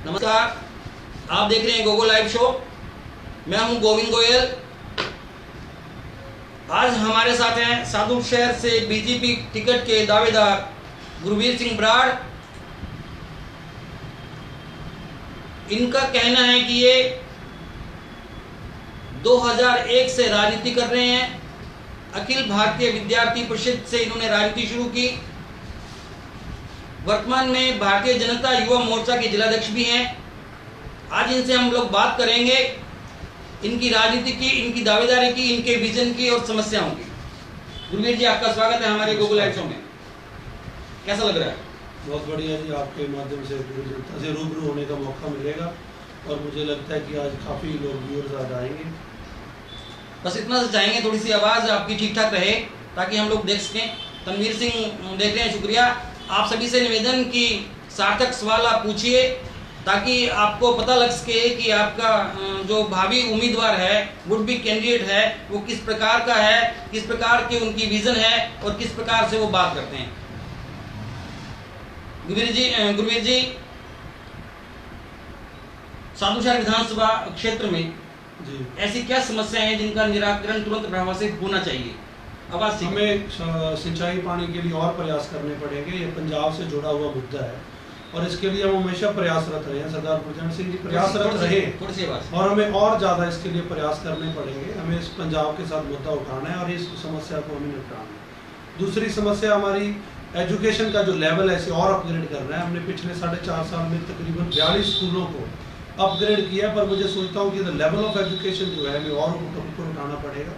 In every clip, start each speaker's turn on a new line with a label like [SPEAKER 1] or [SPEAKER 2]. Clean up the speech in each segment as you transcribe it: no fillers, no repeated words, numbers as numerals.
[SPEAKER 1] नमस्कार, आप देख रहे हैं गोगो लाइव शो। मैं हूं गोविंद गोयल। आज हमारे साथ हैं सादुल शहर से बीजेपी टिकट के दावेदार गुरवीर सिंह बराड़। इनका कहना है कि ये 2001 से राजनीति कर रहे हैं। अखिल भारतीय विद्यार्थी परिषद से इन्होंने राजनीति शुरू की। वर्तमान में भारतीय जनता युवा मोर्चा के जिलाध्यक्ष भी हैं। आज इनसे हम लोग बात करेंगे इनकी राजनीति की, इनकी दावेदारी की, इनके विजन की और समस्याओं की। गुरवीर जी, आपका स्वागत है हमारे गूगल लाइव शो में। कैसा लग रहा है?
[SPEAKER 2] बहुत बढ़िया जी, आपके माध्यम से पूरी जनता से रूबरू होने का मौका मिलेगा और मुझे लगता है कि आज काफ़ी लोग व्यूअर्स आज आएंगे।
[SPEAKER 1] बस इतना सा चाहेंगे, थोड़ी सी आवाज़ आपकी ठीक ठाक रहे ताकि हम लोग देख सकें। तनवीर सिंह देख रहे हैं, शुक्रिया। आप सभी से निवेदन कि सार्थक सवाल आप पूछिए ताकि आपको पता लग सके कि आपका जो भावी उम्मीदवार है, वुड बी कैंडिडेट है, वो किस प्रकार का है, किस प्रकार की उनकी विजन है और किस प्रकार से वो बात करते हैं। गुरवीर जी, साधुशहर विधानसभा क्षेत्र में
[SPEAKER 2] जी
[SPEAKER 1] ऐसी क्या समस्याएं हैं जिनका निराकरण तुरंत प्रभाव से होना चाहिए? आवाज
[SPEAKER 2] हमें सिंचाई पानी के लिए और प्रयास करने पड़ेंगे। ये पंजाब से जुड़ा हुआ मुद्दा है और इसके लिए हम हमेशा प्रयासरत रहे हैं। सरदार गुरजंट सिंह जी प्रयासरत रहे और हमें और ज़्यादा इसके लिए प्रयास करने पड़ेंगे। हमें इस पंजाब के साथ मुद्दा उठाना है और इस समस्या को हमें निपटाना है। दूसरी समस्या हमारी एजुकेशन का जो लेवल है, इसे और अपग्रेड करना है। हमने पिछले 4.5 साल में तकरीबन 42 स्कूलों को अपग्रेड किया, पर मुझे सोचता हूँ कि लेवल ऑफ एजुकेशन जो है हमें और ऊपर उठाना पड़ेगा।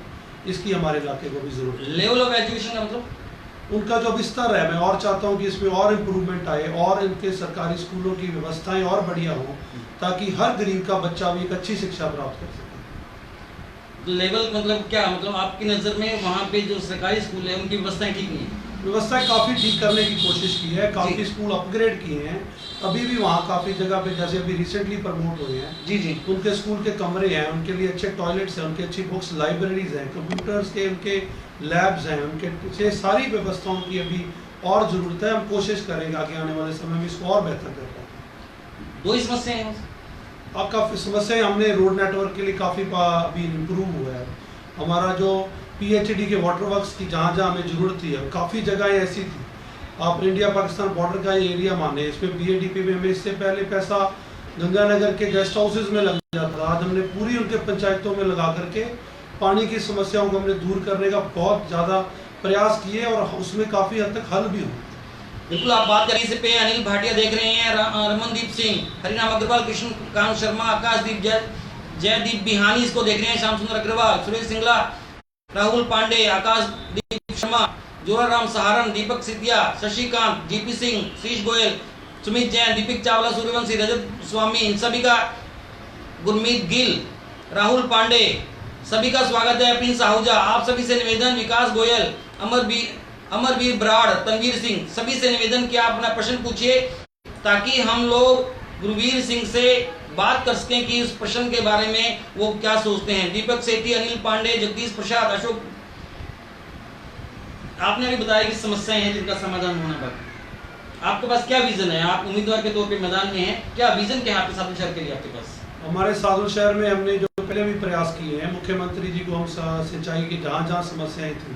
[SPEAKER 2] इसकी हमारे इलाके को भी जरूरत है।
[SPEAKER 1] लेवल ऑफ एजुकेशन का मतलब
[SPEAKER 2] उनका जो स्तर है, मैं और चाहता हूँ कि इसमें और इम्प्रूवमेंट आए और इनके सरकारी स्कूलों की व्यवस्थाएं और बढ़िया हो ताकि हर गरीब का बच्चा भी एक अच्छी शिक्षा प्राप्त कर सके।
[SPEAKER 1] लेवल मतलब क्या? मतलब आपकी नज़र में वहाँ पे जो सरकारी स्कूल है उनकी व्यवस्थाएं ठीक नहीं है?
[SPEAKER 2] व्यवस्थाएं काफ़ी ठीक करने की कोशिश की है, काफ़ी स्कूल अपग्रेड किए हैं। अभी भी वहाँ काफ़ी जगह पे, जैसे अभी रिसेंटली प्रमोट हुए हैं
[SPEAKER 1] जी,
[SPEAKER 2] उनके स्कूल के कमरे हैं, उनके लिए अच्छे टॉयलेट्स हैं, उनकी अच्छी बुक्स लाइब्रेरीज हैं, कंप्यूटर्स के उनके लैब्स हैं, उनके सारी व्यवस्थाओं की अभी और ज़रूरत है। हम कोशिश करेंगे आगे आने वाले समय में इसको और बेहतर कर पाएँ।
[SPEAKER 1] दो ही समस्याएं हैं
[SPEAKER 2] अब काफ़ी समस्याएं, हमने रोड नेटवर्क के लिए काफ़ी अभी इम्प्रूव हुआ है। हमारा जो PHD के वाटर वर्क्स की जहाँ हमें ज़रूरत थी, काफ़ी जगह ऐसी थी, आप इंडिया पाकिस्तान बॉर्डर का ये एरिया माने, इसमें BADP में हमें इससे पहले पैसा गंगानगर के गेस्ट हाउसेज में लग जाता था। आज हमने पूरी उनके पंचायतों में लगा करके पानी की समस्याओं को हमने दूर करने का बहुत ज़्यादा प्रयास किए और उसमें काफ़ी हद तक हल भी हुए।
[SPEAKER 1] बिल्कुल, आप बात करें। इसे पे अनिल भाटिया देख रहे हैं, रमनदीप सिंह, हरिनाम अग्रवाल, कृष्ण कांत शर्मा, आकाशदीप जयदीप बिहानी इसको देख रहे हैं, श्याम सुंदर अग्रवाल, सुरेश सिंगला, राहुल पांडे, आकाशदीप शर्मा, जोराराम सहारन, दीपक सिद्धिया, शशिकांत, GP सिंह, शीश गोयल, सुमित जैन, दीपक चावला, सूर्यवंशी, रजत स्वामी, इन सभी का, गुरमीत गिल, राहुल पांडे, सभी का स्वागत है। प्रिंस आहूजा, आप सभी से निवेदन, विकास गोयल, अमरवीर बराड़, तनवीर सिंह, सभी से निवेदन कि आप अपना प्रश्न पूछिए ताकि हम लोग गुरवीर सिंह से बात कर सकें कि इस प्रश्न के बारे में वो क्या सोचते हैं। दीपक सेठी, अनिल पांडे, जगदीश प्रसाद, अशोक, आपने अभी बताया कि समस्याएं हैं जिनका समाधान होना बाकी। आपके पास क्या विजन है? आप उम्मीदवार के तौर पे मैदान में हैं, क्या विजन क्या है आपके सादुल शहर के लिए? आपके पास
[SPEAKER 2] हमारे सादुल शहर में हमने जो पहले भी प्रयास किए हैं, मुख्यमंत्री जी को हम सिंचाई की जहाँ समस्याएं थी,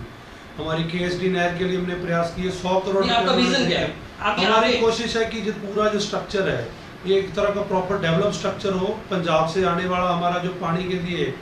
[SPEAKER 2] हमारी KSD नहर के लिए हमने प्रयास किए। 100 करोड़।
[SPEAKER 1] आपका विजन क्या है?
[SPEAKER 2] हमारी कोशिश है कि जो पूरा जो स्ट्रक्चर है ये एक तरह का प्रॉपर डेवलप स्ट्रक्चर हो। पंजाब से आने वाला हमारा जो पानी के लिए,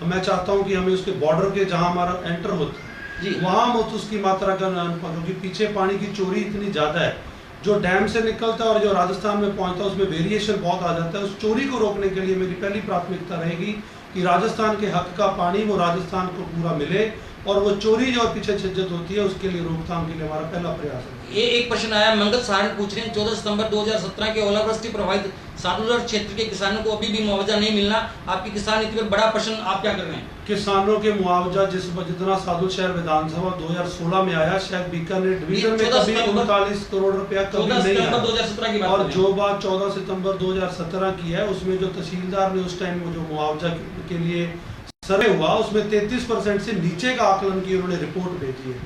[SPEAKER 2] मैं चाहता हूँ कि हमें उसके बॉर्डर के जहाँ हमारा एंटर होता है वहाँ हम उसकी मात्रा का, क्योंकि पीछे पानी की चोरी इतनी ज़्यादा है, जो डैम से निकलता है और जो राजस्थान में पहुँचता है उसमें वेरिएशन बहुत आ जाता है। उस चोरी को रोकने के लिए मेरी पहली प्राथमिकता रहेगी कि राजस्थान के हक का पानी वो राजस्थान को पूरा मिले और वो चोरी जो पीछे छिज्जत होती है उसके लिए रोकथाम के लिए हमारा पहला प्रयास है।
[SPEAKER 1] ये एक प्रश्न आया, मंगल सहारण पूछ रहे हैं, 14 सितंबर 2017 के ओलावृष्टि प्रभावित सादुलशहर क्षेत्र के किसानों को अभी भी मुआवजा नहीं मिलना, आपकी किसान नीति पर बड़ा प्रश्न, आप क्या कर रहे हैं?
[SPEAKER 2] किसानों के मुआवजा जितना सादुलशहर विधानसभा 2016 में आया, शायद बीकानेर डिवीजन में कभी 39 करोड़ रुपया कभी नहीं आया। और जो बात 14 सितंबर 2017 की है, उसमें जो तहसीलदार ने उस टाइम जो मुआवजा के लिए सर्वे हुआ उसमें 33% से नीचे का आकलन की उन्होंने रिपोर्ट भेजी है।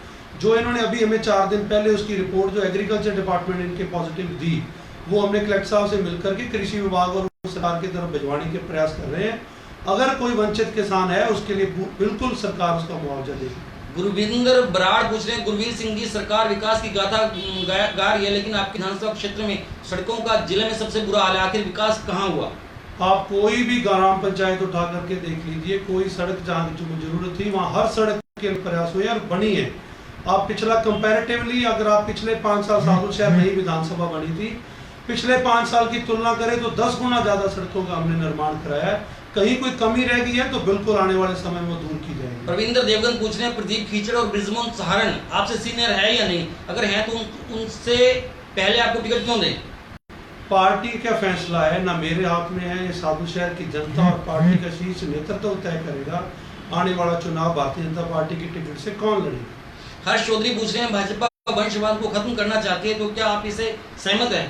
[SPEAKER 2] जो इन्होंने अभी हमें 4 दिन पहले उसकी रिपोर्ट जो एग्रीकल्चर डिपार्टमेंट इनके पॉजिटिव दी, वो हमने कलेक्टर साहब से मिलकर के कृषि विभाग और सरकार की तरफ भिजवाने के प्रयास कर रहे हैं। अगर कोई वंचित किसान है उसके लिए बिल्कुल सरकार उसका मुआवजा देगी।
[SPEAKER 1] गुरविंदर बराड़ पूछ रहे हैं, गुरवीर सिंह जी, सरकार विकास की गाथा गा रही है, लेकिन आपके विधानसभा क्षेत्र में सड़कों का जिले में सबसे बुरा हाल है, आखिर विकास कहाँ हुआ?
[SPEAKER 2] आप कोई भी ग्राम पंचायत उठा करके देख लीजिए, कोई सड़क जहाँ जरूरत थी वहाँ हर सड़क के प्रयास हुए और बनी है। आप पिछला कंपैरेटिवली अगर आप पिछले 5 साल साधु शहर नई विधानसभा बनी थी, पिछले 5 साल की तुलना करें तो 10 गुना ज्यादा सड़कों का हमने निर्माण कराया है। कहीं कोई कमी रह गई है तो बिल्कुल आने वाले समय में दूर की जाएगी।
[SPEAKER 1] प्रवींद्र देवगन पूछ रहे हैं, प्रदीप खीचड़ और ब्रिजमोहन सहारण आपसे सीनियर है या नहीं? अगर हैं तो उनसे पहले आपको टिकट क्यों दें?
[SPEAKER 2] पार्टी का फैसला है, ना मेरे हाथ में है। ये साधु शहर की जनता और पार्टी का शीर्ष नेतृत्व तय करेगा आने वाला चुनाव भारतीय जनता पार्टी की टिकट से कौन लड़ेगा।
[SPEAKER 1] हर्ष चौधरी पूछ रहे हैं, भाजपा वंशवाद को खत्म करना चाहती है, तो क्या आप इसे सहमत हैं?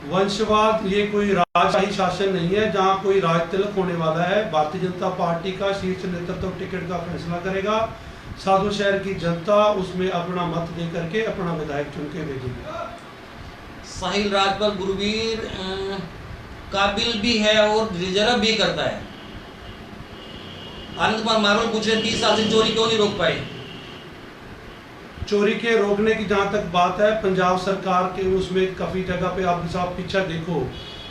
[SPEAKER 2] वंशवाद ये कोई राजशाही शासन नहीं है जहां कोई राज तिलक होने वाला है। भारतीय जनता पार्टी का शीर्ष नेतृत्व टिकट का फैसला करेगा। साधु शहर की जनता उसमें अपना मत दे करके अपना विधायक चुन के भेजेगी।
[SPEAKER 1] साहिल राजपाल, गुरवीर काबिल भी है और रिजर्व भी करता है। आनंद कुमार मारवल पूछ रहे हैं, 30 साल से चोरी क्यों नहीं रोक पाए?
[SPEAKER 2] चोरी के रोकने की जहां तक बात है, पंजाब सरकार के उसमें काफी जगह पे आप साहब पीछे देखो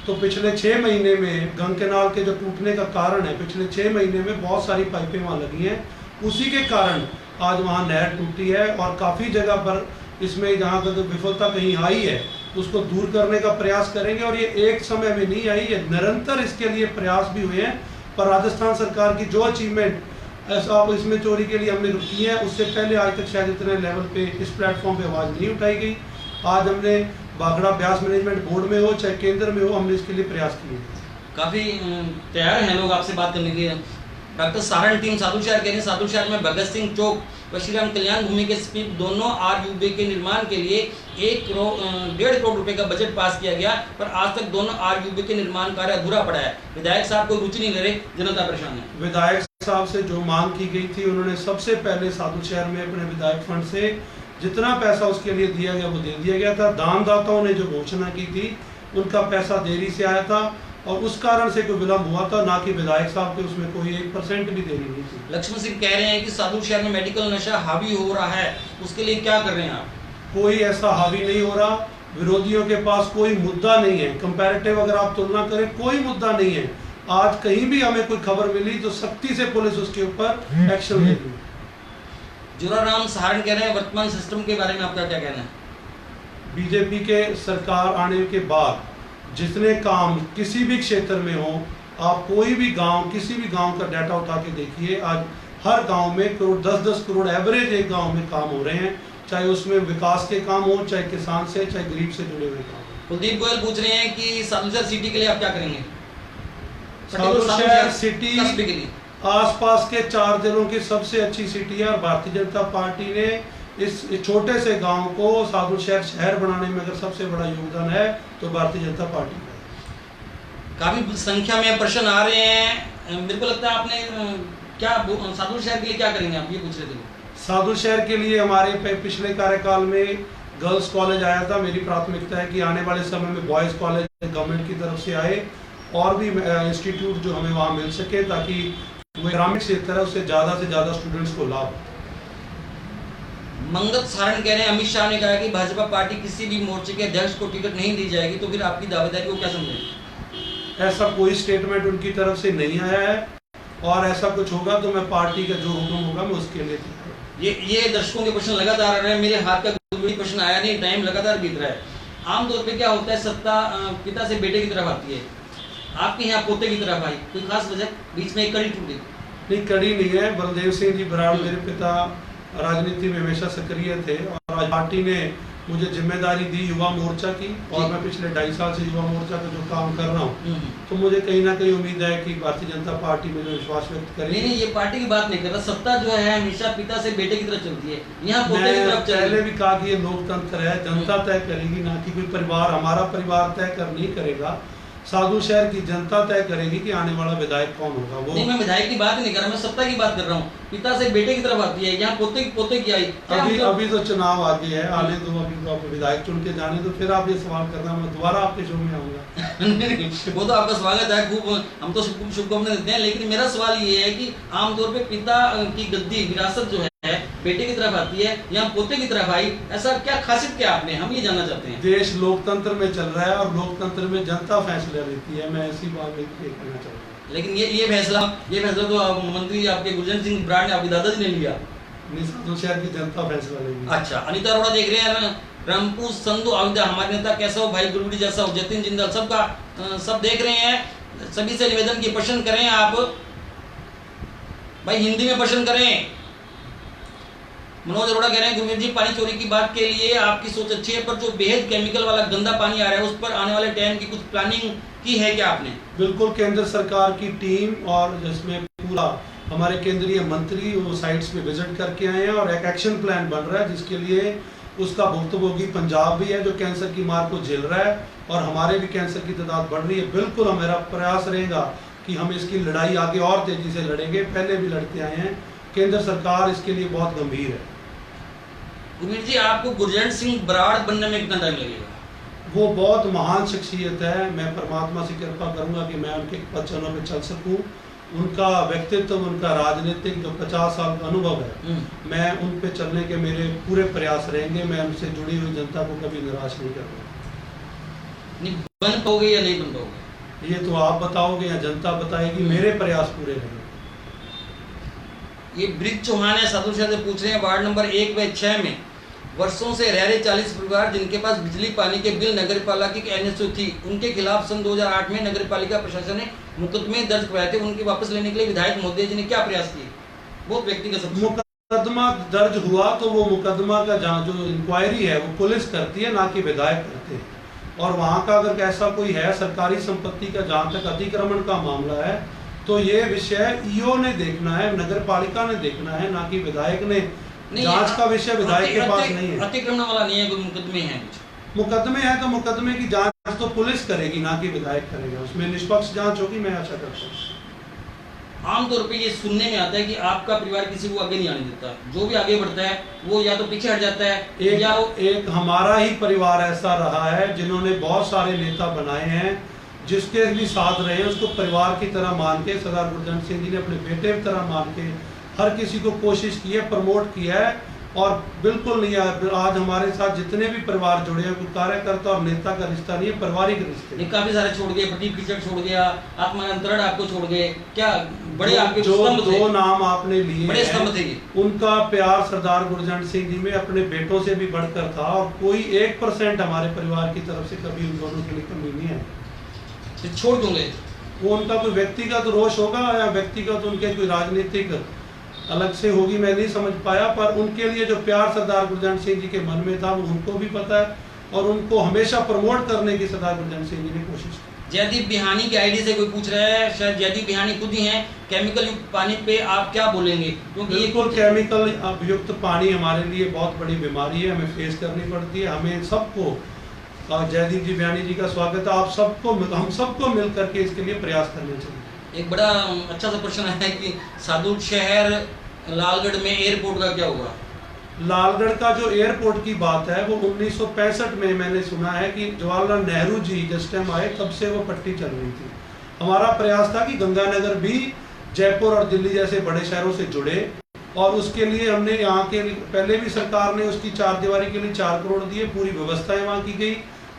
[SPEAKER 2] तो पिछले 6 महीने में गंग केनाल के जो टूटने का कारण है, पिछले 6 महीने में बहुत सारी पाइपें वहां लगी हैं। उसी के कारण आज वहां नहर टूटी है और काफी जगह पर इसमें जहां तक विफलता कहीं आई है उसको दूर करने का प्रयास करेंगे। और ये एक समय में नहीं आई है, निरंतर इसके लिए प्रयास भी हुए हैं। पर राजस्थान सरकार की जो अचीवमेंट ऐसा इसमें चोरी के लिए हमने की है, उससे पहले आज तक शायद इतने लेवल पे इस प्लेटफॉर्म पे आवाज नहीं उठाई गई। आज हमने बागड़ा ब्यास मैनेजमेंट बोर्ड में हो चाहे केंद्र में हो, हमने इसके लिए प्रयास किए।
[SPEAKER 1] काफी तैयार हैं लोग आपसे बात करने के लिए। डॉक्टर सारण टीम साधु शहर कह रहे हैं, साधु शहर में भगत सिंह चौक व श्री राम कल्याण भूमि के समीप दोनों RUB के निर्माण के लिए 1.5 करोड़ रुपए का बजट पास किया गया, पर आज तक दोनों RUB के निर्माण कार्य अधूरा पड़ा है। विधायक साहब कोई रुचि नहीं ले रहे, जनता परेशान है।
[SPEAKER 2] विधायक साहब से जो मांग की गई थी, उन्होंने सबसे पहले साधु शहर में अपने विधायक फंड से जितना पैसा उसके लिए दिया गया वो दे दिया गया था। दानदाताओं ने जो घोषणा की थी उनका पैसा देरी से आया था और उस कारण से कोई विलंब हुआ था, ना कि विधायक साहब के उसमें कोई 1% भी देरी नहीं थी।
[SPEAKER 1] लक्ष्मण सिंह कह रहे हैं कि साधु शहर में मेडिकल नशा हावी हो रहा है, उसके लिए क्या कर रहे हैं आप?
[SPEAKER 2] कोई ऐसा हावी नहीं हो रहा। विरोधियों के पास कोई मुद्दा नहीं है। कंपैरेटिव अगर आप तुलना करें, कोई मुद्दा नहीं है। आज कहीं भी हमें कोई खबर मिली तो सख्ती से पुलिस उसके ऊपर एक्शन ले रही।
[SPEAKER 1] जुराराम सहारण कह रहे हैं, वर्तमान सिस्टम के बारे में आपका क्या कहना है?
[SPEAKER 2] बीजेपी के सरकार आने के बाद जितने काम किसी भी क्षेत्र में हो, आप कोई भी गांव, किसी भी गांव का डाटा उठा के देखिए, आज हर गांव में 10-10 करोड़ एवरेज एक गांव में काम हो रहे हैं, चाहे उसमें विकास के काम हो, चाहे किसान से, चाहे गरीब से जुड़े हुए काम।
[SPEAKER 1] कुलदीप गोयल पूछ रहे हैं कि साधु शहर सिटी के लिए आप क्या करेंगे?
[SPEAKER 2] साधु शहर सिटी
[SPEAKER 1] के लिए
[SPEAKER 2] आसपास के 4 जिलों की सबसे अच्छी सिटी है और भारतीय जनता पार्टी ने इस छोटे से गांव को साधु शहर शहर बनाने में अगर सबसे बड़ा योगदान है तो भारतीय जनता पार्टी का।
[SPEAKER 1] काफी संख्या में प्रश्न आ रहे हैं, मेरे को लगता है आपने क्या साधु शहर के लिए क्या करेंगे आप, ये पूछ रहे थे।
[SPEAKER 2] साधु शहर के लिए हमारे पिछले कार्यकाल में गर्ल्स कॉलेज आया था। मेरी प्राथमिकता है कि आने वाले समय में बॉयज कॉलेज गवर्नमेंट की तरफ से आए और भी इंस्टीट्यूट जो हमें वहाँ मिल सके, ताकि ग्रामीण क्षेत्र है उससे ज्यादा स्टूडेंट्स को लाभ।
[SPEAKER 1] मंगत सारण कह रहे हैं, अमित शाह ने कहा कि भाजपा पार्टी किसी भी मोर्चे के अध्यक्ष को टिकट नहीं दी जाएगी, तो फिर आपकी दावेदारी को क्या समझें?
[SPEAKER 2] ऐसा कोई स्टेटमेंट उनकी तरफ से नहीं आया है और ऐसा कुछ होगा तो मैं पार्टी का जो हुक्म होगा मैं उसके लिए।
[SPEAKER 1] ये दर्शकों के प्रश्न लगातार आ रहे हैं, मेरे हाथ का कोई प्रश्न आया नहीं, टाइम लगातार बीत रहा है। आमतौर पे क्या होता है, सत्ता पिता से बेटे की तरफ आती है, आपके यहाँ पोते की तरफ आई, कोई खास वजह? बीच में एक कड़ी टूटी?
[SPEAKER 2] नहीं, कड़ी नहीं है। बलदेव सिंह जी बराड़ मेरे पिता राजनीति में हमेशा सक्रिय थे और आज पार्टी ने मुझे जिम्मेदारी दी युवा मोर्चा की और मैं पिछले 2.5 साल से युवा मोर्चा का जो काम कर रहा हूँ, तो मुझे कहीं ना कहीं उम्मीद है कि भारतीय जनता पार्टी में जो विश्वास व्यक्त करेगी।
[SPEAKER 1] नहीं, ये पार्टी की बात नहीं कर रहा, सत्ता जो है हमेशा पिता से बेटे की तरफ चलती है, यहाँ पोते की तरफ चल रही है।
[SPEAKER 2] पहले भी कहा कि ये लोकतंत्र है, जनता तय करेगी, ना कि कोई परिवार, हमारा परिवार तय कर नहीं करेगा। साधु शहर की जनता तय करेगी कि आने वाला विधायक कौन होगा। वो
[SPEAKER 1] नहीं, मैं विधायक की बात नहीं कर रहा, मैं सत्ता की बात कर रहा हूँ। पिता से बेटे की तरफ आती है, यहाँ पोते की आई।
[SPEAKER 2] अभी तो चुनाव आगे है, आने दो, अभी तो आप विधायक चुन के जाने दो, फिर आप ये सवाल करना, मैं दोबारा आपके शो में आऊंगा।
[SPEAKER 1] वो तो आपका स्वागत है, खूब हम तो शुभकामनाएं देते हैं, लेकिन मेरा सवाल ये है कि आमतौर पे पिता की गद्दी विरासत जो है बेटे की तरफ आती है, यहाँ पोते की तरफ आई, ऐसा क्या खासियत क्या आपने, हम ये जानना चाहते हैं।
[SPEAKER 2] देश लोकतंत्र में चल रहा है और लोकतंत्र में जनता फैसला लेती है, मैं ऐसी बात नहीं कहना चाहूँगा।
[SPEAKER 1] लेकिन ये फैसला तो मंत्री आपके गुरजंत सिंह बराड़ ने, आपके दादाजी ने लिया।
[SPEAKER 2] साधु शहर की जनता फैसला लेगी।
[SPEAKER 1] अच्छा, अनिता अरोड़ा देख रहे हैं, रामपुर संधू अयोध्या, हमारे नेता कैसा हो, भाई गुरबड़ी जैसा हो, जतिन जिंदाल, सबका सब देख रहे हैं। सभी से निवेदन की प्रश्न करें आप भाई, हिंदी में प्रश्न करें। मनोज अरोड़ा कह रहे हैं गुरमीत जी, पानी चोरी की बात के लिए आपकी सोच अच्छी है, पर जो बेहद केमिकल वाला गंदा पानी आ रहा है उस पर आने वाले टाइम की कुछ प्लानिंग की है क्या आपने?
[SPEAKER 2] बिल्कुल, केंद्र सरकार की टीम और जिसमें पूरा हमारे केंद्रीय मंत्री वो साइट्स पे विजिट करके आए हैं और एक एक्शन प्लान बन रहा है, जिसके लिए उसका भुक्तभोगी पंजाब भी है जो कैंसर की मार को झेल रहा है और हमारे भी कैंसर की तादाद बढ़ रही है। बिल्कुल हमारा प्रयास रहेगा कि हम इसकी लड़ाई आगे और तेजी से लड़ेंगे, पहले भी लड़ते आए हैं। केंद्र सरकार इसके लिए बहुत गंभीर है।
[SPEAKER 1] गुरमीत जी, आपको गुरजंत सिंह बराड़ बनने में कितना टाइम लगेगा?
[SPEAKER 2] वो बहुत महान शख्सियत है, मैं परमात्मा से कृपा करूंगा कि मैं उनके वचनों पे चल सकूं। उनका व्यक्तित्व, उनका राजनीतिक जो 50 साल का अनुभव है, मैं उन पे चलने के मेरे पूरे प्रयास रहेंगे। मैं उनसे जुड़ी हुई जनता को कभी निराश नहीं करूँगा।
[SPEAKER 1] नहीं बन पाओगे या नहीं बन पाओगे,
[SPEAKER 2] ये तो आप बताओगे या जनता बताएगी, मेरे प्रयास पूरे रहेंगे।
[SPEAKER 1] ये ब्रिज चौहान है, साधु शहर से पूछ रहे हैं, वार्ड नंबर 1 व 6 में वर्षों से रह रहे 40 परिवार जिनके पास बिजली पानी के बिल नगर पालिका की एनएसओ थी, उनके खिलाफ सन 2008 में नगर पालिका प्रशासन ने मुकदमे दर्ज करवाए थे। उनके वापस लेने के लिए विधायक महोदय जी ने क्या प्रयास किए? बहुत व्यक्तिगत
[SPEAKER 2] मुकदमा दर्ज हुआ तो वो मुकदमा का जो इंक्वायरी है वो पुलिस करती है, ना कि विधायक करते हैं। और वहाँ का अगर ऐसा कोई है सरकारी संपत्ति का, जहाँ तक अतिक्रमण का मामला है, तो ये विषय ईओ ने देखना है, नगर पालिका ने देखना है, ना कि विधायक ने। जांच का विषय विधायक के पास नहीं है।
[SPEAKER 1] अतिक्रमण वाला नहीं है, कोई मुकदमे हैं।
[SPEAKER 2] मुकदमे हैं तो मुकदमे की जांच तो पुलिस करेगी, ना कि विधायक करेगा। उसमें निष्पक्ष जांच होगी, मैं आशा करता हूँ।
[SPEAKER 1] आमतौर पे ये सुनने में आता है कि आपका परिवार किसी को आगे नहीं आने देता, जो भी आगे बढ़ता है वो या तो पीछे हट जाता है या
[SPEAKER 2] एक हमारा ही परिवार ऐसा रहा है जिन्होंने बहुत सारे नेता बनाए हैं, जिसके भी साथ रहे, उसको परिवार की तरह मान के सरदार गुरजंत सिंह जी ने अपने बेटे की तरह मान के हर किसी को कोशिश की है, प्रमोट किया है। और बिल्कुल नहीं, आज हमारे साथ जितने भी परिवार जुड़े हैं, कोई कार्यकर्ता और नेता का रिश्ता नहीं है, पारिवारिक रिश्ते।
[SPEAKER 1] काफी सारे छोड़ गए, प्रदीप किचड़ छोड़ गया, आत्मानंतरण आपको छोड़ गए, क्या बड़े आपके
[SPEAKER 2] जो दो नाम आपने लिए
[SPEAKER 1] बड़े स्तंभ थे,
[SPEAKER 2] उनका प्यार सरदार गुरजंत सिंह जी में अपने बेटों से भी बढ़कर था और कोई 1% हमारे परिवार की तरफ से कभी उन दोनों के लिए कमी नहीं है।
[SPEAKER 1] छोड़ दूंगे
[SPEAKER 2] वो उनका कोई व्यक्तिगत रोष होगा या व्यक्तिगत उनके कोई राजनीतिक अलग से होगी, मैं नहीं समझ पाया। पर उनके लिए जो प्यार सरदार गुरजंत सिंह जी के मन में था वो उनको भी पता है और उनको हमेशा प्रमोट करने की सरदार गुरजंत सिंह जी ने कोशिश की।
[SPEAKER 1] जयदीप बिहानी की आईडी से कोई पूछ रहा है, शायद जयदीप बिहानी खुद ही हैं, केमिकल युक्त पानी पे आप क्या बोलेंगे? क्योंकि
[SPEAKER 2] बिल्कुल केमिकल युक्त पानी हमारे लिए बहुत बड़ी बीमारी है, हमें फेस करनी पड़ती है। हमें सबको, जयदीप जी बिहानी जी का स्वागत है, आप सबको, हम सबको मिल करके इसके लिए प्रयास करने चाहिए।
[SPEAKER 1] एक बड़ा अच्छा सा प्रश्न है कि साधु शहर लालगढ़ में एयरपोर्ट का क्या हुआ?
[SPEAKER 2] लालगढ़ का जो एयरपोर्ट की बात है वो 1965 में मैंने सुना है कि जवाहरलाल नेहरू जी जिस टाइम आए तब से वो पट्टी चल रही थी। हमारा प्रयास था कि गंगानगर भी जयपुर और दिल्ली जैसे बड़े शहरों से जुड़े और उसके लिए हमने यहाँ के पहले भी सरकार ने उसकी चारदीवारी के लिए 4 करोड़ दिए, पूरी व्यवस्थाएं वहाँ की गई।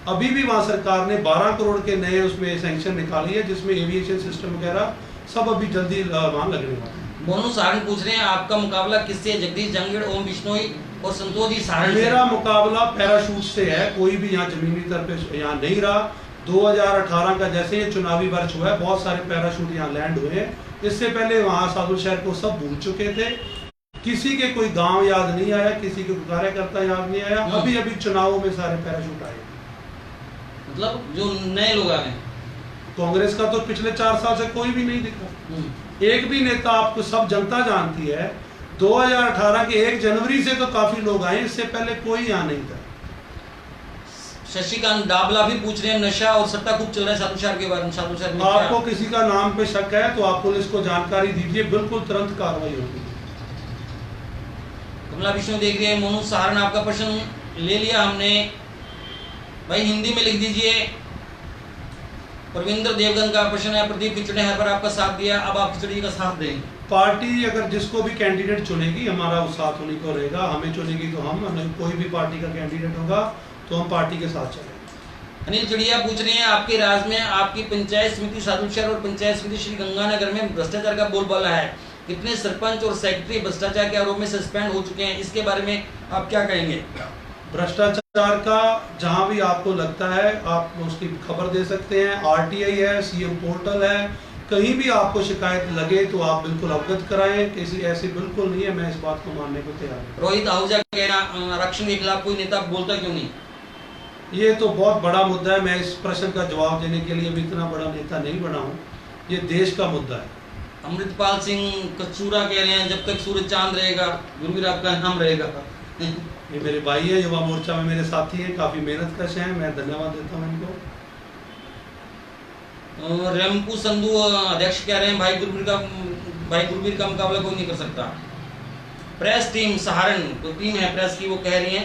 [SPEAKER 2] अभी भी वहाँ सरकार ने 12 करोड़ के नए उसमें सैंक्शन निकाली है, जिसमें एविएशन सिस्टम वगैरह सब अभी जल्दी वहाँ लगने वाले हैं।
[SPEAKER 1] मोनू सारण पूछ रहे हैं, आपका मुकाबला किससे? जगदीश जंगड़, ओम बिश्नोई और संतोष जी सारण।
[SPEAKER 2] मेरा मुकाबला पैराशूट से है, कोई भी यहाँ जमीनी तौर पे यहाँ नहीं रहा। 2018 का जैसे ये चुनावी वर्ष हुआ है, बहुत सारे पैराशूट यहाँ लैंड हुए हैं। इससे पहले वहाँ साधु शहर को सब भूल चुके थे, किसी के कोई गांव याद नहीं आया, किसी के कार्यकर्ता याद नहीं आया। अभी अभी चुनावों में सारे पैराशूट आए,
[SPEAKER 1] मतलब जो नए लोग आ रहे हैं।
[SPEAKER 2] कांग्रेस का तो पिछले 4 साल से कोई भी नहीं दिखा, एक भी नेता, आपको सब जनता जानती है। 2018 के 1 जनवरी से तो काफी लोग आए, इससे पहले कोई यहाँ नहीं था।
[SPEAKER 1] शशिकांत डाबला भी पूछ रहे हैं नशा और सट्टा खूब चल रहा है साधुशहर के बारे में, साधुशहर में
[SPEAKER 2] आपको किसी का नाम पे शक है तो आप पुलिस को जानकारी दीजिए, बिल्कुल तुरंत कार्रवाई होगी।
[SPEAKER 1] कमला विष्णु देख रहे हैं मोनू सहारण, आपका प्रश्न ले लिया हमने भाई, हिंदी में लिख दीजिए। प्रविंदर देवगन का प्रश्न है, प्रदीप खिचड़ी है पर आपका साथ दिया, अब आप खिचड़ी का साथ दें।
[SPEAKER 2] पार्टी अगर जिसको भी कैंडिडेट चुनेगी हमारा वो साथ उन्हीं को रहेगा, हमें चुनेगी तो हम, कोई भी पार्टी का कैंडिडेट होगा तो हम पार्टी के साथ चलेंगे।
[SPEAKER 1] अनिल चिड़िया पूछ रहे हैं आपके राज्य में आपकी पंचायत समिति साधुशहर और पंचायत समिति श्री गंगानगर में भ्रष्टाचार का बोलबाला है, कितने सरपंच और सेक्रेटरी भ्रष्टाचार के आरोप में सस्पेंड हो चुके हैं, इसके बारे में आप क्या कहेंगे?
[SPEAKER 2] भ्रष्टाचार का जहां भी आपको लगता है आप उसकी खबर दे सकते हैं, आरटीआई है, सीएम पोर्टल है, कहीं भी आपको शिकायत लगे तो आप बिल्कुल अवगत कराएं, किसी ऐसी बिल्कुल नहीं है, मैं इस बात को मानने को तैयार हूं।
[SPEAKER 1] रोहित आहूजा कहना आरक्षण के खिलाफ कोई नेता बोलता क्यों नहीं?
[SPEAKER 2] ये तो बहुत बड़ा मुद्दा है, मैं इस प्रश्न का जवाब देने के लिए भी इतना बड़ा नेता नहीं बना हूँ, ये देश का मुद्दा है।
[SPEAKER 1] अमृतपाल सिंह कचूरा कह रहे हैं जब तक सूरज चांद रहेगा गुरुवीर आपका नाम रहेगा।
[SPEAKER 2] ये मेरे भाई है, युवा मोर्चा में मेरे साथी हैं, काफी मेहनत कश हैं, मैं धन्यवाद देता हूँ इनको।
[SPEAKER 1] रेमपू संधू अध्यक्ष कह रहे हैं भाई गुरुवीर का मुकाबला कोई नहीं कर सकता। प्रेस टीम सहारण तो टीम है प्रेस की, वो कह रही है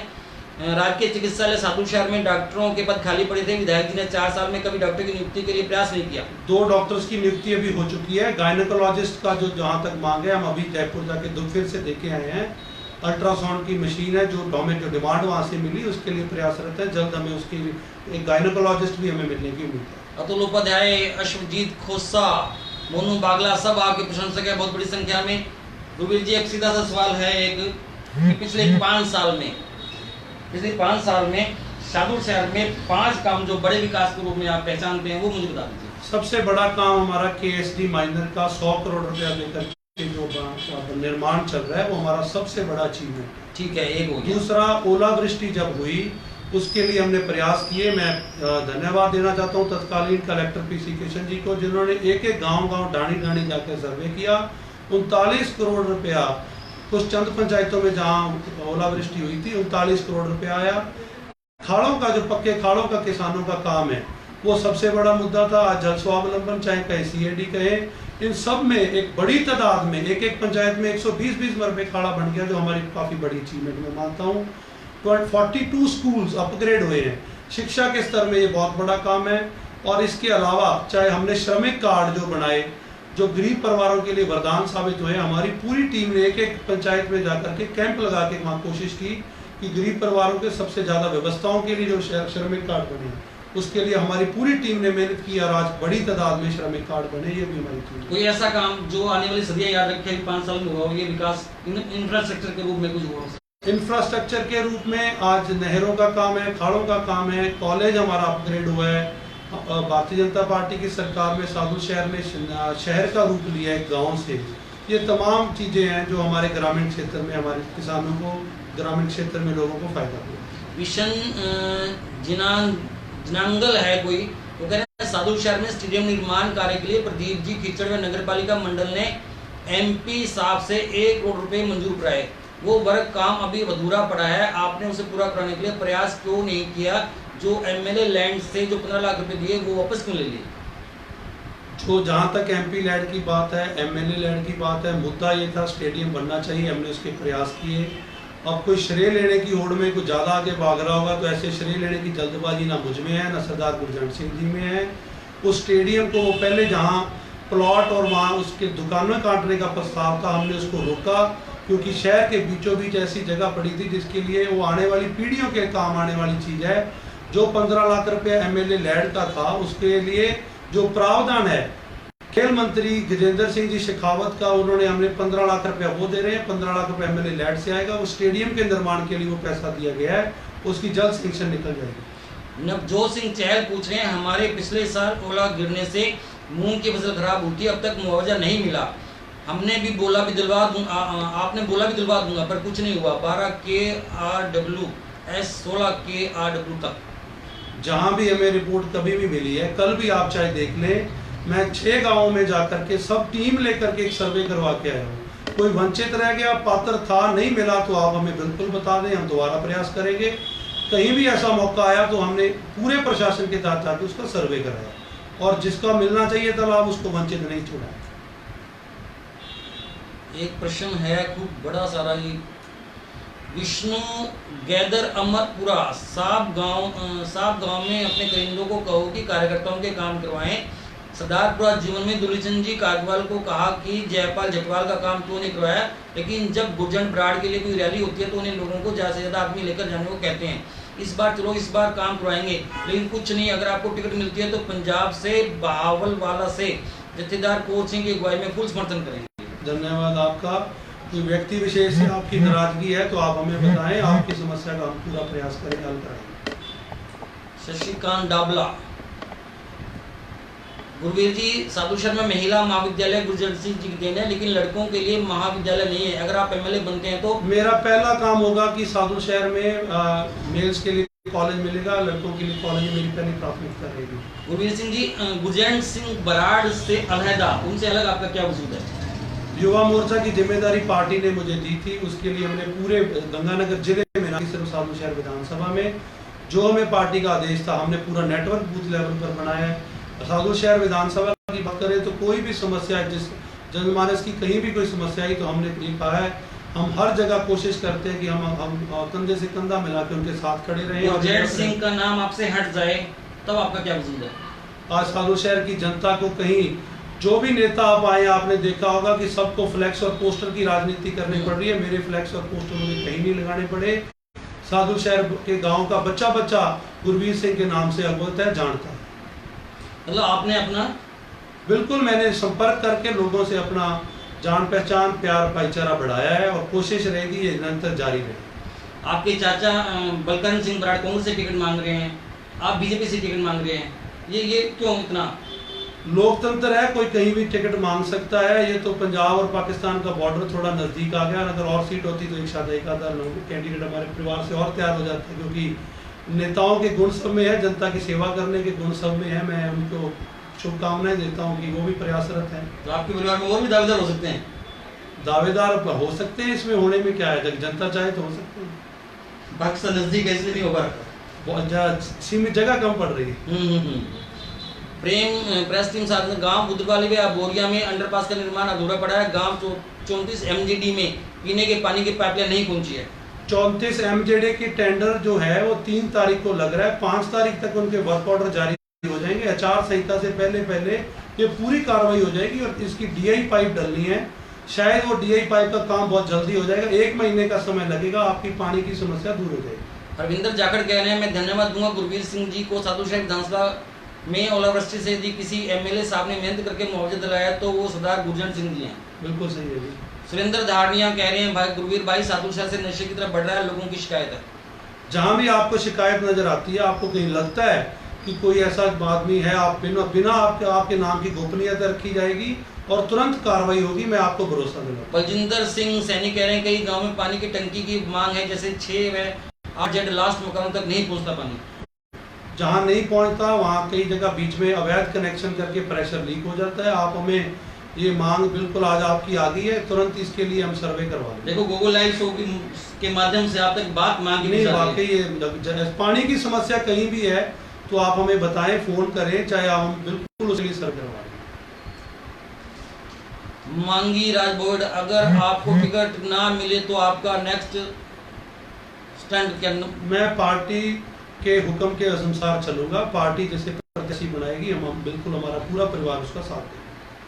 [SPEAKER 1] राजकीय चिकित्सालय साधुशहर में डॉक्टरों के पद खाली पड़े थे, विधायक जी ने 4 साल में कभी डॉक्टर की नियुक्ति के लिए प्रयास नहीं किया।
[SPEAKER 2] 2 डॉक्टर्स की नियुक्ति अभी हो चुकी है, गायनेकोलॉजिस्ट का जो जहाँ तक मांग है हम अभी जयपुर जाके फिर से देखे आए हैं। अल्ट्रासाउंड की मशीन है जो डिमांड वहाँ से मिली, उसके लिए प्रयासरत है, जल्द हमें उसकी एक गायनेकोलॉजिस्ट भी हमें मिलने की उम्मीद है।
[SPEAKER 1] अतुल उपाध्याय, अश्वजीत खोसा, मोनू बागला सब आपके प्रशंसक है बहुत बड़ी संख्या में। गुरुवीर जी एक सीधा सा सवाल है कि पिछले 5 साल में साधुशहर में 5 काम जो बड़े विकास के रूप में आप पहचानते हैं वो मुझे बता दीजिए।
[SPEAKER 2] सबसे बड़ा काम हमारा KSD माइनर का 100 करोड़ रुपया लेकर जो निर्माण चल रहा है वो हमारा सबसे बड़ा अचीवमेंट।
[SPEAKER 1] ठीक है, एक हो गया।
[SPEAKER 2] दूसरा, ओलावृष्टि जब हुई उसके लिए हमने प्रयास किए, मैं धन्यवाद देना चाहता हूँ तत्कालीन कलेक्टर PC किशन जी को, जिन्होंने एक गांव ढाणी जाकर सर्वे किया। 39 करोड़ रुपया कुछ चंद पंचायतों में जहां ओलावृष्टि हुई थी 39 करोड़ रुपया आया। खाड़ों का जो पक्के खाड़ों का किसानों का काम है वो सबसे बड़ा मुद्दा था। आज जल स्वावलंबन चाहे कहे CAD कहे, इन सब में एक बड़ी तादाद में एक पंचायत में 120-20 मरबे खाड़ा बन गया, जो हमारी काफी बड़ी अचीवमेंट मैं मानता हूँ। 42 स्कूल्स अपग्रेड हुए हैं, शिक्षा के स्तर में ये बहुत बड़ा काम है। और इसके अलावा चाहे हमने श्रमिक कार्ड जो बनाए जो गरीब परिवारों के लिए वरदान साबित हुए, हमारी पूरी टीम ने एक पंचायत में जाकर के कैंप लगा के वहाँ कोशिश की कि गरीब परिवारों के सबसे ज्यादा व्यवस्थाओं के लिए जो श्रमिक कार्ड बने उसके लिए हमारी पूरी टीम ने मेहनत की और आज बड़ी तादाद में श्रमिक कार्ड बने। ये भी हमारी टीम।
[SPEAKER 1] कोई ऐसा काम जो आने वाली सदियां याद रखे 5 साल में हुआ, ये विकास इंफ्रास्ट्रक्चर के रूप में कुछ हुआ?
[SPEAKER 2] इंफ्रास्ट्रक्चर के रूप में आज नहरों का काम है, खाड़ों का काम है, कॉलेज हमारा अपग्रेड हुआ है। भारतीय जनता पार्टी की सरकार में साधुशहर में शहर का रूप लिया है गाँव से। ये तमाम चीजें हैं जो हमारे ग्रामीण क्षेत्र में हमारे किसानों को, ग्रामीण क्षेत्र में लोगों को फायदा हुआ।
[SPEAKER 1] विशन जिनांगल है कोई, वो कह रहे हैं साधुशहर में स्टेडियम निर्माण कार्य के लिए प्रदीप जी खिचड़ में नगर पालिका मंडल ने MP साहब से 1 करोड़ रुपए मंजूर कराए, वो वर्क काम अभी अधूरा पड़ा है, आपने उसे पूरा कराने के लिए प्रयास क्यों नहीं किया? जो MLA लैंड से जो 15 लाख रुपए दिए वो वापस क्यों ले लिए?
[SPEAKER 2] जो जहाँ तक MP लैंड की बात है, MLA लैंड की बात है, मुद्दा ये था स्टेडियम बनना चाहिए, हमने उसके प्रयास किए। अब कोई श्रेय लेने की होड़ में कुछ ज़्यादा आगे भाग रहा होगा तो ऐसे श्रेय लेने की जल्दबाजी ना मुझ में है ना सरदार गुरजंट सिंह जी में है। उस स्टेडियम को वो पहले जहाँ प्लॉट और वहाँ उसके दुकानें काटने का प्रस्ताव था, हमने उसको रोका क्योंकि शहर के बीचों बीच ऐसी जगह पड़ी थी जिसके लिए वो आने वाली पीढ़ियों के काम आने वाली चीज़ है। जो 15 लाख रुपया MLA लैंड का था उसके लिए जो प्रावधान है, खेल मंत्री गजेंद्र सिंह जी शेखावत का, उन्होंने हमने 15 लाख रुपया वो दे रहे हैं, 15 लाख रुपया MLA लैंड से आएगा। वो स्टेडियम के निर्माण के लिए वो पैसा दिया गया है, उसकी जल्द सैंक्शन निकल जाएगी।
[SPEAKER 1] नवजोत सिंह चहल पूछ रहे हैं हमारे पिछले साल ओला गिरने से मूंग की फसल खराब हुई थी, अब तक मुआवजा नहीं मिला, हमने भी बोला भी दिलवा दूंगा, आपने बोला भी दिलवा दूंगा पर कुछ नहीं हुआ। 12 KRWS 16 KRW तक
[SPEAKER 2] जहां भी हमें रिपोर्ट कभी भी मिली है, कल भी आप चाहे देख लें, मैं 6 गांवों में जाकर के सब टीम लेकर के एक सर्वे करवा के आया हूँ। कोई वंचित रह गया, पात्र था, नहीं मिला तो आप हमें बिल्कुल बता दें, हम दोबारा प्रयास करेंगे। कहीं भी ऐसा मौका आया तो हमने पूरे प्रशासन के तहत जाके उसका सर्वे कराया और जिसका मिलना चाहिए था लाभ उसको वंचित नहीं छोड़ा।
[SPEAKER 1] एक प्रश्न है खूब बड़ा सारा, ये विष्णु गैदर अमरपुरा साब गांव में अपने करिंदों को कहो कि कार्यकर्ताओं के काम करवाएं। सरदारपुरा जीवन में दुलीचंद जी कागवाल को कहा कि जयपाल जटवाल का काम क्यों नहीं करवाया, लेकिन जब गुर्जर ब्राड़ के लिए कोई रैली होती है तो उन्हें लोगों को ज़्यादा से ज़्यादा आदमी लेकर जाने को कहते हैं। इस बार चलो इस बार काम करवाएंगे, लेकिन कुछ नहीं। अगर आपको टिकट मिलती है तो पंजाब से बहावलवाला से जत्थेदार कौर सिंह की अगुवाई में फुल समर्थन करेंगे।
[SPEAKER 2] धन्यवाद आपका। कोई व्यक्ति विशेष से आपकी नाराजगी है तो आप हमें बताएं, आपकी समस्या का हम पूरा प्रयास करें, हल कराएंगे।
[SPEAKER 1] शशिकांत डाबला, गुरवीर जी, साधु शर्मा महिला महाविद्यालय गुर्जर सिंह जी की देन है, लेकिन लड़कों के लिए महाविद्यालय नहीं है। अगर आप एमएलए बनते हैं तो
[SPEAKER 2] मेरा पहला काम होगा कि साधु शहर में मेल्स के लिए कॉलेज मिलेगा, लड़कों के लिए कॉलेज मेरी पहली प्राथमिकता रहेगी।
[SPEAKER 1] गुरवीर सिंह जी, गुरजंट सिंह बराड़ से अलहदा, उनसे अलग आपका क्या वजूद है?
[SPEAKER 2] युवा मोर्चा की जिम्मेदारी पार्टी ने मुझे दी थी, उसके लिए हमने पूरे गंगानगर जिले में ना सिर्फ साधु शहर विधानसभा में जो हमें पार्टी का आदेश था हमने पूरा नेटवर्क बूथ लेवल पर बनाया है। साधु शहर विधानसभा की बात करें तो कोई भी समस्या जिस जनमानस की कहीं भी कोई समस्या आई तो हमने ये कहा है, हम हर जगह कोशिश करते हैं कि हम कंधे से कंधा मिला के उनके साथ खड़े रहें। और
[SPEAKER 1] गुरजंट सिंह का नाम आपसे हट जाए तब आपका क्या वजूद है?
[SPEAKER 2] आज साधु शहर की जनता को कहीं जो भी नेता आप आए आपने देखा होगा कि सबको फ्लैक्स और पोस्टर की राजनीति करनी पड़ रही है। मेरे फ्लैक्स और पोस्टर मुझे कहीं नहीं लगाने पड़े। साधु शहर के गांव का बच्चा बच्चा गुरवीर सिंह के नाम से अवगत है, जानता है।
[SPEAKER 1] मतलब आपने अपना
[SPEAKER 2] बिल्कुल मैंने संपर्क करके लोगों से अपना जान पहचान प्यार भाईचारा बढ़ाया है और कोशिश रहेगी ये निरंतर जारी रहे।
[SPEAKER 1] आपके चाचा बलकरण सिंह बराड़ कांग्रेस से टिकट मांग रहे हैं, आप बीजेपी से टिकट मांग रहे हैं, ये क्यों? इतना
[SPEAKER 2] लोकतंत्र है, कोई कहीं भी टिकट मांग सकता है। ये तो पंजाब और पाकिस्तान का बॉर्डर थोड़ा नजदीक आ गया, अगर और सीट होती तो एक साथ एक आधा कैंडिडेट हमारे परिवार से और तैयार हो जाते, क्योंकि नेताओं के गुण सब में है, जनता की सेवा करने के गुण सब में है। मैं उनको शुभकामनाएं देता हूं कि वो भी प्रयासरत हैं।
[SPEAKER 1] तो आपके परिवार में और भी दावेदार हो सकते हैं?
[SPEAKER 2] दावेदार हो सकते हैं, इसमें होने में क्या है, जब जनता चाहे तो हो सकते हैं।
[SPEAKER 1] पाकिस्तान नजदीक है इसलिए नहीं होगा,
[SPEAKER 2] बहुत सीमित जगह कम पड़ रही है।
[SPEAKER 1] प्रेम प्रेस टीम साथ में गांव बुद्रवाली व बोरिया में अंडरपास का निर्माण अधूरा पड़ा है। गांव 34 MGD में पीने के पानी की पाइपलाइन नहीं पहुंची है।
[SPEAKER 2] 34 MGD की टेंडर जो है वो 3 तारीख को लग रहा है, 5 तारीख तक उनके वर्क ऑर्डर जारी हो जाएंगे। आचार संहिता से पहले ये पूरी कार्रवाई हो जाएगी और इसकी DI पाइप डलनी है। शायद वो DI पाइप का काम बहुत जल्दी हो जाएगा, 1 महीने का समय लगेगा, आपकी पानी की समस्या दूर हो जाएगी।
[SPEAKER 1] हरविंदर जाखड़ कह रहे हैं, मैं धन्यवाद दूंगा गुरवीर सिंह जी को। साधु शहर विधानसभा में ओलावृष्टि से यदि किसी MLA साहब ने मेहनत करके मुआवजा दिलाया तो वो सरदार गुरजंट सिंह जी हैं।
[SPEAKER 2] बिल्कुल सही है जी।
[SPEAKER 1] सुरेंद्र धारनिया कह रहे हैं, भाई गुरवीर भाई साधु शहर से नशे की तरफ बढ़ रहा है, लोगों की शिकायत है।
[SPEAKER 2] जहाँ भी आपको शिकायत नजर आती है, आपको कहीं लगता है कि कोई ऐसा आदमी है, आप बिना आपके नाम की गोपनीयता रखी जाएगी और तुरंत कार्रवाई होगी, मैं आपको भरोसा दिलाऊं।
[SPEAKER 1] बलजिंदर सिंह सैनी कह रहे हैं, कई गाँव में पानी की टंकी की मांग है, जैसे 6 व 8 जेड लास्ट मकानों तक नहीं पहुँचता पानी।
[SPEAKER 2] जहाँ नहीं पहुँचता वहाँ कई जगह बीच में अवैध कनेक्शन करके प्रेशर लीक हो जाता है। आप हमें ये मांग बिल्कुल आज आपकी आ गई है, तुरंत इसके लिए हम सर्वे करवा लेंगे।
[SPEAKER 1] देखो गूगल लाइव शो के माध्यम से आप तक बात मांगी
[SPEAKER 2] नहीं, वाकई ये पानी की समस्या कहीं भी है तो आप हमें बताएं, फोन करें, चाहे हम बिल्कुल उसके लिए सर्वे करवा लेंगे।
[SPEAKER 1] मांगी राजबोर्ड, अगर आपको टिकट ना मिले तो आपका नेक्स्ट स्टैंड क्या?
[SPEAKER 2] मैं पार्टी के हुक्म के अनुसार चलूंगा, पार्टी जैसे प्रत्याशी बनाएगी हम बिल्कुल हमारा पूरा परिवार उसका साथ देगा।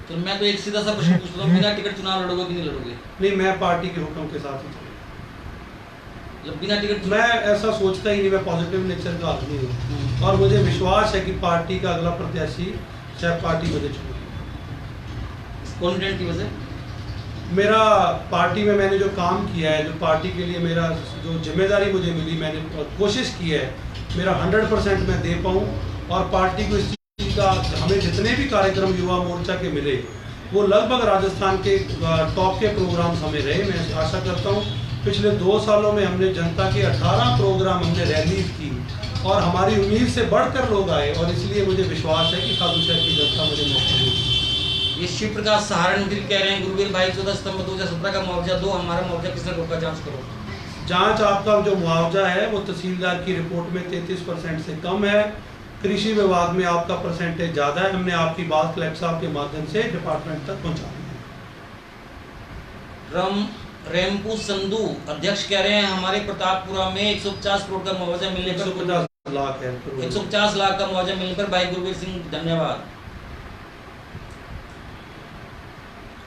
[SPEAKER 1] तो मैं तो एक सीधा सा प्रश्न पूछता हूँ, बिना टिकट चुनाव लड़ोगे कि नहीं लड़ोगे?
[SPEAKER 2] नहीं, मैं पार्टी के हुक्म के साथ ही चलूंगा।
[SPEAKER 1] बिना टिकट
[SPEAKER 2] मैं ऐसा सोचता ही नहीं, मैं पॉजिटिव नेचर का आदमी हूँ और मुझे विश्वास है कि पार्टी का अगला प्रत्याशी चाहे पार्टी मुझे चुनेगी।
[SPEAKER 1] कॉन्फिडेंट की वजह?
[SPEAKER 2] मेरा पार्टी में मैंने जो काम किया है, जो पार्टी के लिए मेरा जो जिम्मेदारी मुझे मिली, मैंने कोशिश की है मेरा 100% मैं दे पाऊँ और पार्टी को इस चीज़ का, हमें जितने भी कार्यक्रम युवा मोर्चा के मिले वो लगभग राजस्थान के टॉप के प्रोग्राम्स हमें रहे। मैं आशा करता हूँ पिछले 2 सालों में हमने जनता के 18 प्रोग्राम हमने रैलीज की और हमारी उम्मीद से बढ़कर लोग आए और इसलिए मुझे विश्वास है कि साधु शहर की जनता मुझे मौका देगी।
[SPEAKER 1] ये शिव प्रकाश सहारनपुर कह रहे हैं, गुरवीर भाई 14 सितंबर 2017 का मुआवजा दो, हमारा मुआवजा किसने रोका, जांच करो।
[SPEAKER 2] जांच आपका जो मुआवजा है वो तहसीलदार की रिपोर्ट में 33% से कम है, कृषि विभाग में आपका परसेंटेज ज़्यादा है। हमने आपकी बात कलेक्टर साहब के माध्यम से डिपार्टमेंट तक पहुँचा दी है।
[SPEAKER 1] रेमपू संधू अध्यक्ष कह रहे हैं हमारे प्रतापपुरा में 150 करोड़ का मुआवजा मिलने पर
[SPEAKER 2] 150 लाख है,
[SPEAKER 1] 150 लाख का मुआवजा मिलने पर भाई गुरवीर सिंह धन्यवाद।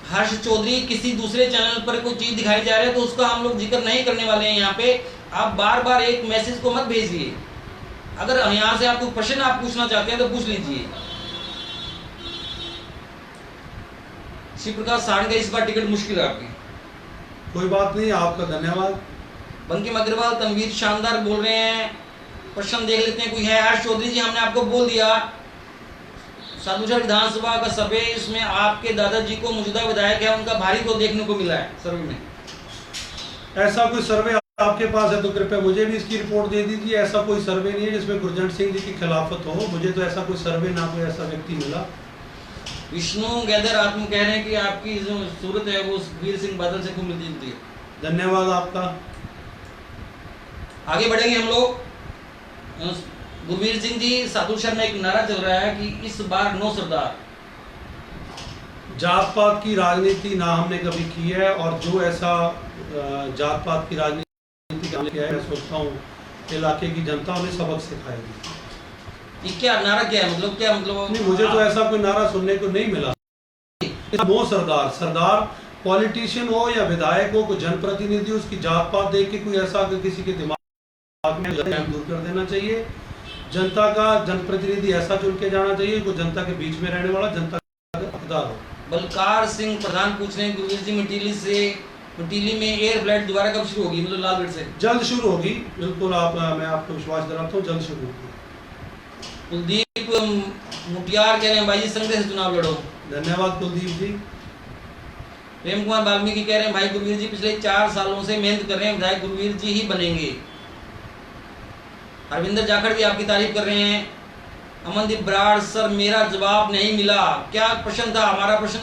[SPEAKER 1] हर्ष चौधरी, किसी दूसरे चैनल पर कोई चीज दिखाई जा रही है तो उसका हम लोग जिक्र नहीं करने वाले हैं यहाँ पे। आप बार बार एक मैसेज को मत भेजिए। अगर यहाँ से आपको प्रश्न आप पूछना चाहते हैं तो पूछ लीजिए। शिव प्रकाश सारंगे, इस बार टिकट मुश्किल है आपकी।
[SPEAKER 2] कोई बात नहीं, आपका धन्यवाद।
[SPEAKER 1] बंकिम अग्रवाल, तनवीर शानदार बोल रहे हैं, प्रश्न देख लेते हैं कोई है। हर्ष चौधरी जी, हमने आपको बोल दिया साधुशहर विधानसभा का सर्वे, इसमें आपके दादाजी को मौजूदा विधायक है उनका भारी तो देखने को मिला है सर्वे में।
[SPEAKER 2] ऐसा कोई सर्वे आपके पास है तो कृपया मुझे भी इसकी रिपोर्ट दे दीजिए। ऐसा कोई सर्वे नहीं है जिसमें गुरजंट सिंह जी की खिलाफत हो। मुझे तो ऐसा कोई सर्वे ना कोई ऐसा व्यक्ति मिला।
[SPEAKER 1] विष्णु गैदर आत्म कह रहे हैं कि आपकी जो सूरत है वो वीर सिंह बादल से खूब मिलती जुलती है।
[SPEAKER 2] धन्यवाद आपका।
[SPEAKER 1] आगे बढ़ेंगे हम लोग। गुरवीर सिंह जी, साधुशहर में एक नारा चल रहा है कि इस बार नो सरदार।
[SPEAKER 2] जात पात की राजनीति ना हमने कभी की है, और जो ऐसा जात पात की राजनीति किया है, मैं सोचता हूँ इलाके की जनता उन्हें सबक सिखाएगी।
[SPEAKER 1] ये क्या नारा, क्या है मतलब, क्या मतलब?
[SPEAKER 2] नहीं, मुझे तो ऐसा कोई नारा सुनने को नहीं मिला। नो सरदार, सरदार पॉलिटिशियन हो या विधायक हो, कोई जनप्रतिनिधि, उसकी जात पात देख के कोई ऐसा किसी के दिमाग में दूर कर देना चाहिए। जनता का जनप्रतिनिधि ऐसा चुन के जाना चाहिए जो जनता के बीच में रहने वाला, जनता का हकदार हो।
[SPEAKER 1] बलकार सिंह प्रधान पूछ रहे हैं गुरवीर जी, मिटीली में एयर फ्लाइट दोबारा कब शुरू होगी, मतलब लालगढ़ से?
[SPEAKER 2] जल्द शुरू होगी, बिल्कुल। मैं आपको विश्वास दिलाता हूँ, जल्द शुरू होगी।
[SPEAKER 1] कुलदीप मुटियार कह रहे हैं भाई जी संघ से चुनाव लड़ो।
[SPEAKER 2] धन्यवाद कुलदीप जी।
[SPEAKER 1] प्रेम कुमार वाल्मीकि कह रहे हैं भाई गुरवीर जी पिछले 4 सालों से मेहनत कर रहे हैं, विधायक गुरवीर जी ही बनेंगे। हरविंदर जाखड़ भी आपकी तारीफ कर रहे हैं। अमनदीप बराड़, सर मेरा जवाब नहीं मिला, क्या प्रश्न था? हमारा प्रश्न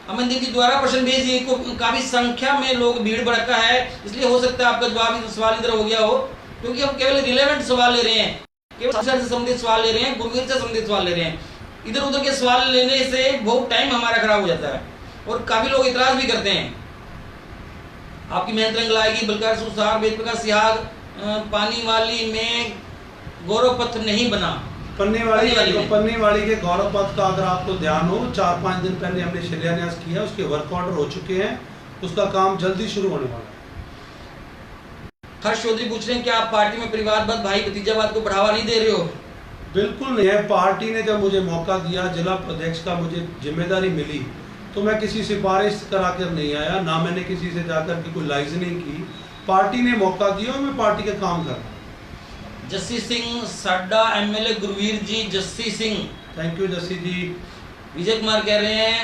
[SPEAKER 1] अमनदीप जी द्वारा प्रश्न भेजिए, काफी संख्या में लोग भीड़ भड़का है, इसलिए हो सकता है आपका जवाब सवाल इधर हो गया हो, क्योंकि हम केवल रिलेवेंट सवाल ले रहे हैं, केवल से संबंधित सवाल ले रहे हैं, गुरवीर से संबंधित सवाल ले रहे हैं। इधर उधर के सवाल लेने से बहुत टाइम हमारा खराब हो जाता है और काफी लोग इतराज भी करते हैं। आपकी मेहनत रंग लाएगी। बलकार सुसार, वेद प्रकाश सिहाग, पानी वाली में गौरव पथ नहीं बना। पन्नी
[SPEAKER 2] वाली के गौरव पथ का अगर आपको ध्यान हो, 4-5 दिन पहले हमने शिलान्यास किया, उसके वर्क ऑर्डर हो चुके हैं, उसका काम जल्दी शुरू होने वाला है।
[SPEAKER 1] हर्ष चौधरी पूछ रहे हैं कि आप पार्टी में परिवारवाद, भाई भतीजावाद को बढ़ावा नहीं दे रहे हो?
[SPEAKER 2] बिल्कुल नहीं है। पार्टी ने जब मुझे मौका दिया, जिला प्रदेश का मुझे जिम्मेदारी मिली, तो मैं किसी सिफारिश करा कर नहीं आया, ना मैंने किसी से जाकर के कोई लाइजनिंग की। पार्टी ने मौका दिया और मैं पार्टी का काम कर रहा हूँ।
[SPEAKER 1] जस्सी सिंह, साडा MLA Gurveer ji, Jassi Singh.
[SPEAKER 2] Thank you Jassi ji.
[SPEAKER 1] Vijay Kumar कह रहे हैं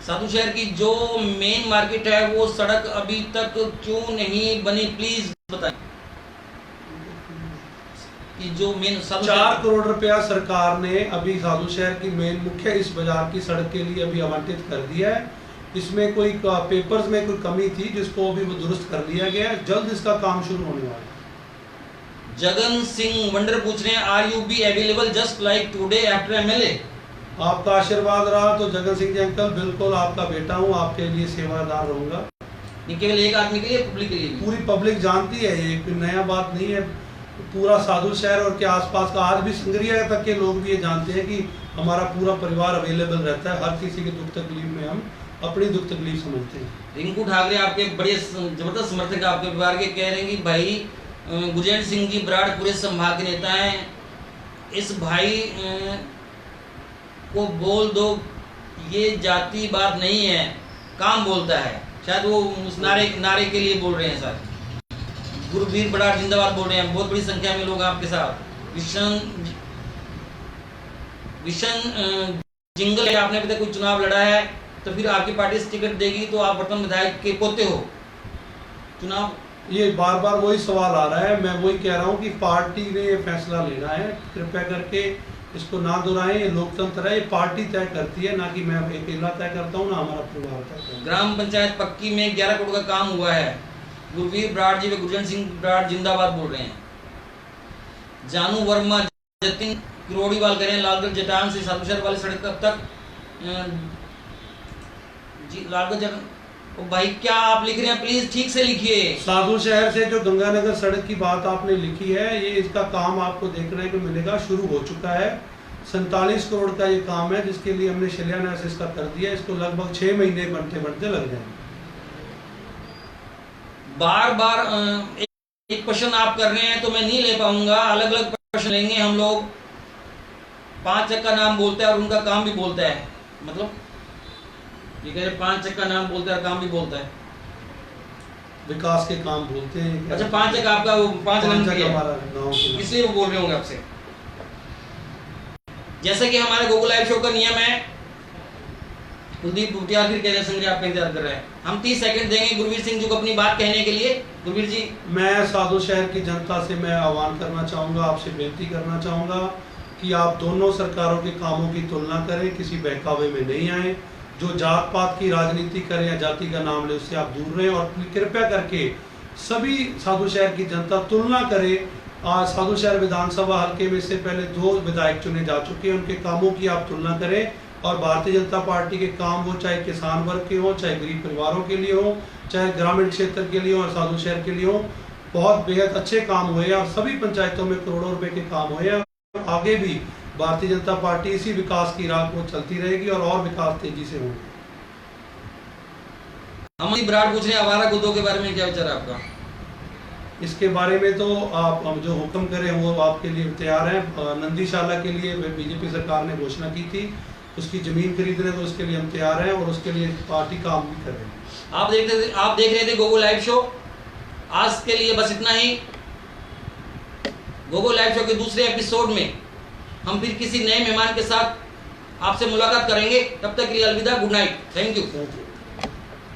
[SPEAKER 1] साधुशहर की जो मेन मार्केट है वो सड़क अभी तक क्यों नहीं बनी, प्लीज बताएं। कि जो मेन
[SPEAKER 2] 4 करोड़ रुपया सरकार ने अभी साधुशहर की मेन मुख्य इस बाजार की सड़क के लिए अभी आवंटित कर दिया है। इसमें कोई पेपर्स में कोई कमी थी जिसको अभी वो दुरुस्त कर लिया गया है, जल्द इसका काम शुरू होने वाला है।
[SPEAKER 1] जगन सिंह वंडर पूछ रहे हैं are you be available just like today after MLA?
[SPEAKER 2] आपका आशीर्वाद रहा तो जगन सिंह जी अंकल, बिल्कुल आपका बेटा हूँ, आपके लिए सेवादार रहूंगा।
[SPEAKER 1] नहीं केवल एक आदमी के लिए, पब्लिक के लिए भी?
[SPEAKER 2] पूरी पब्लिक जानती है, ये कोई नया बात नहीं है। पूरा साधुशहर और के आसपास का, आज भी संगरिया तक के लोग भी ये जानते हैं कि हमारा पूरा परिवार अवेलेबल रहता है। हर किसी के दुख तकलीफ में हम अपनी दुख तकलीफ समझते हैं।
[SPEAKER 1] रिंकू ठाकरे आपके बड़े जबरदस्त समर्थक आपके परिवार के कह रहे हैं कि भाई गुरजंट सिंह जी बराड़ पूरे संभाग के नेता हैं, इस भाई को बोल दो ये जाति बात नहीं है, काम बोलता है। शायद वो उस नारे के लिए बोल रहे हैं सर। गुरवीर बराड़ जिंदाबाद बोल रहे हैं, बहुत बड़ी संख्या में लोग आपके साथ। विशन जिंगल, आपने अभी तक कोई चुनाव लड़ा है तो फिर आपकी पार्टी से टिकट देगी तो आप वर्तमान विधायक के पोते हो, चुनाव?
[SPEAKER 2] ये बार बार वही सवाल आ रहा है, मैं वही कह रहा हूँ कि पार्टी ने ये फैसला लेना है। कृपया करके इसको ना दोहराएं। ये लोकतंत्र है, ये पार्टी तय करती है, ना कि मैं अकेला तय करता हूँ, ना हमारा परिवार तय करता है।
[SPEAKER 1] ग्राम पंचायत पक्की में 11 करोड़ का काम हुआ है। गुरवीर बराड़ जी व गुरजन सिंह बराड़ जिंदाबाद बोल रहे हैं। जानू वर्मा जतिन किरोड़ीवाल कह रहे हैं लालगढ़ जटान से साधुशहर वाली सड़क कब तक जी लालगढ़ जटान। ओ भाई क्या आप लिख रहे हैं, प्लीज ठीक से लिखिए।
[SPEAKER 2] साधु शहर से जो गंगानगर सड़क की बात आपने लिखी है, ये इसका काम आपको देखने को मिलेगा, शुरू हो चुका है। 47 करोड़ का ये काम है, जिसके लिए हमने शिलान्यास इसका कर दिया। इसको लगभग 6 महीने बनते बनते लग जाएंगे।
[SPEAKER 1] बार बार एक क्वेश्चन आप कर रहे हैं तो मैं नहीं ले पाऊंगा, अलग अलग प्रश्न लेंगे हम लोग। 5 चक्का नाम बोलता है और उनका काम भी बोलता है, मतलब ये कह रहे 5 चक्का नाम बोलता है, काम भी बोलता है,
[SPEAKER 2] विकास के काम बोलते हैं।
[SPEAKER 1] अच्छा 5 चक्का आपका वो 5 रंग
[SPEAKER 2] हमारा गाँव,
[SPEAKER 1] इसलिए वो बोल रहे होंगे आपसे। जैसे कि हमारे गूगल लाइव शो का नियम है, कुलदीप भूटिया फिर कह रहे संजय आपका इंतजार कर रहे हैं। हम 30 सेकंड देंगे गुरवीर सिंह जी को अपनी बात कहने के लिए। गुरवीर जी,
[SPEAKER 2] मैं साधु शहर की जनता से मैं आह्वान करना चाहूँगा, आपसे बेनती करना चाहूँगा कि आप दोनों सरकारों के कामों की तुलना करें, किसी बहकावे में नहीं आए। जो जात पात की राजनीति करें या जाति का नाम ले, उससे आप दूर रहें। और कृपया करके सभी साधु शहर की जनता तुलना करे। आज साधु शहर विधानसभा हल्के में से पहले 2 विधायक चुने जा चुके हैं, उनके कामों की आप तुलना करें। और भारतीय जनता पार्टी के काम, वो चाहे किसान वर्ग के हों, चाहे गरीब परिवारों के लिए हो, चाहे ग्रामीण क्षेत्र के लिए हो और साधु शहर के लिए हो, बहुत बेहद अच्छे काम हुए हैं। और सभी पंचायतों में करोड़ों रुपए के काम हुए हैं। आगे भी भारतीय जनता पार्टी इसी विकास की राह पर चलती रहेगी और विकास तेजी से होगा।
[SPEAKER 1] अमन बराड़ पूछ रहे हैं आवारा कुत्तों के बारे में क्या विचार है आपका?
[SPEAKER 2] इसके बारे में तो आप जो हुक्म करें वो आपके लिए तैयार हैं। नंदीशाला के लिए बीजेपी सरकार ने घोषणा की थी, उसकी जमीन खरीदने, तो उसके लिए हम तैयार हैं और उसके लिए पार्टी काम भी कर रही है।
[SPEAKER 1] आप देख रहे थे गोगो लाइव शो। आज के लिए बस इतना ही। गोगो लाइव शो के दूसरे एपिसोड में हम फिर किसी नए मेहमान के साथ आपसे मुलाकात करेंगे। तब तक के लिए अलविदा, गुड नाइट, थैंक यू।